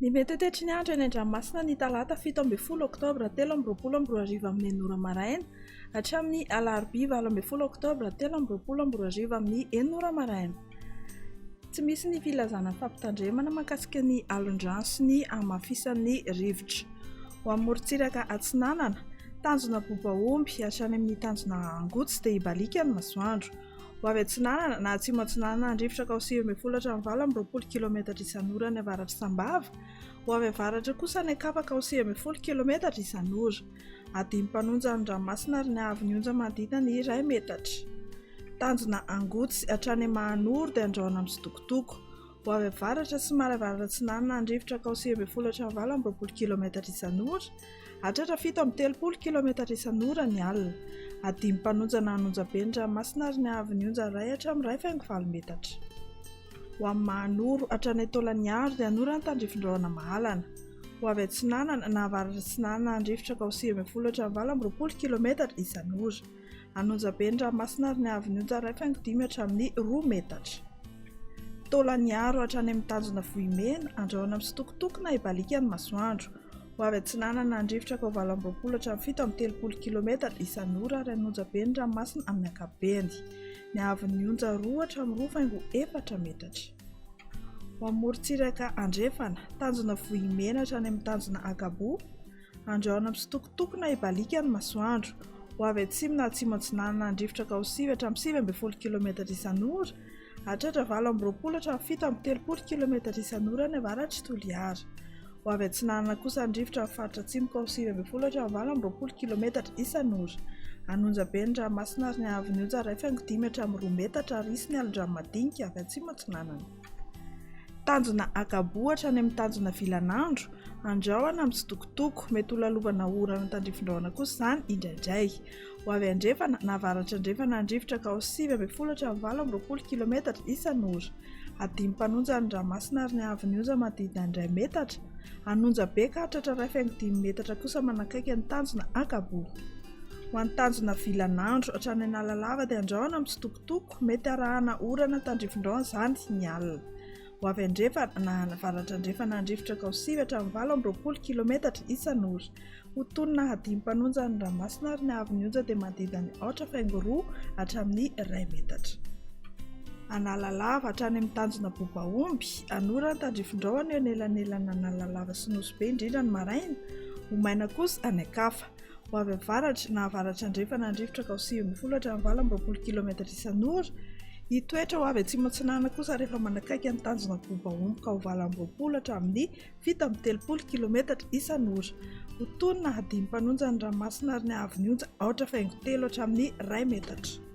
Ny mety tetry ny andro eny Andriamasina ny talata 17 oktobra 2024 amin'ny nora maraina hatramin'ny alarobia 20 oktobra 2024 amin'ny enora maraina. Tsy misy ny filazana fampitandremana mahakasika ny alondrano sy ny hamafisan'ny rivotra. Ho amin'ny morontsiraka Atsinanana, tanjona Bobaomby hatrany amin'ny tanjona Angotsy dia hibalika ny masoandro. Ho avy Atsinanana na atsimo Atsinanana andrivotra ka ho 920 km isan'ora ny avaratra Sambava. Ho avy avaratra kosa ny Akapa ka ho 10 km isan'ora. Adimim-panonja ny ranomasina ary ny haavon'ny onja manodidina ny 1 metatra. Tanjona Angotsy hatrany Mahanoro dia andraona amin'ny Sidokotoko. Ho avy avaratra somary avaratra Atsinanana andrivotra ka ho 920 km isan'ora. Hatratra 730 km isan'ora ny alina. Adimim-panonja na anonjabe ny ranomasina ary ny haavon'ny onja 1 hatramin'ny 1,5 metatra. Ho amin'ny Mahanoro hatrany Taolagnaro dia anora ny tandrifin-drahona mahalana. Ho avy Atsinanana na avaratra Atsinanana andrivotra ka ho 920 km isan'ora. Anonjabe ny ranomasina ary ny haavon'ny onja 1,5 hatramin'ny 2 metatra. Taolagnaro hatrany amin'ny tanjona Vohimena andraona amin'ny Sidokotoko na hibalika ny masoandro. Ho avy Atsinanana andrivotra ka ho 20 hatramin'ny 730 km isan'ora ary anonjabe ny ranomasina amin'ny ankapobeny. Ny haavon'ny onja 2 hatramin'ny 2,4 metatra. Ho amin'ny morontsiraka Andrefana, tanjona Vohimena hatrany amin'ny tanjona Akabo andraona amin'ny Sidokotoko na hibalika ny masoandro. Ho avy atsimo na atsimo Atsinanana andrivotra ka ho 9 hatramin'ny 9,5 km isan'ora. Hatratra 20 hatramin'ny 730 km isan'ora ny avaratra Toliara. Ho avy Atsinanana kosa andrivotra amin'ny faritra atsimo ka ho 9 hatramin'ny 20 km isan'ora. Anonjabe ny ranomasina ary ny haavon'ny onja 1,5 hatramin'ny 2 metatra ary isy ny alin-drano madinika avy atsimo Atsinanana. Tanjona Akabo hatrany amin'ny tanjona Vilanandro andraona amin'ny Sidokotoko, mety ho lalovana orana tandrifin-drahona kosa izany indraindray. Ho avy Andrefana na avaratra Andrefana andrivotra ka ho 9 hatramin'ny 20 km isan'ora. Adimim-panonja ny ranomasina ary ny haavon'ny onja manodidina ny 1 metatra. Anonjabe ka hatratra 1,5 metatra kosa manakaiky ny tanjona Akabo. Ho an'ny tanjona Vilanandro hatrany Analalava dia andraona amin'ny Sidokotoko, mety arahana orana tandrifin-drahona izany ny alina. Ho avy Andrefana na avaratra Andrefana andrivotra ka ho 9 hatramin'ny 20 km isan'ora. Ho tonona adimim-panonja ny ranomasina ary ny haavon'ny onja dia manodidina ny 8,2 hatramin'ny 1 metatra. Analalava hatrany amin'ny tanjona Bobaomby, anora ny tandrifin-drahona eo anelanelana Analalava sy Nosy indrindra ny maraina. Ho maina kosa any Akafa. Ho avy avaratra na avaratra Andrefana andrivotra ka ho 9 hatramin'ny 20 km isan'ora. Hitoetra ho avy atsimo Atsinanana kosa rehefa manakaiky ny tanjona Bobaomby ka ho 20 hatramin'ny 730 km isan'ora. Ho tonona adimim-panonja ny ranomasina ary ny haavon'ny onja 8,3 hatramin'ny 1 metatra.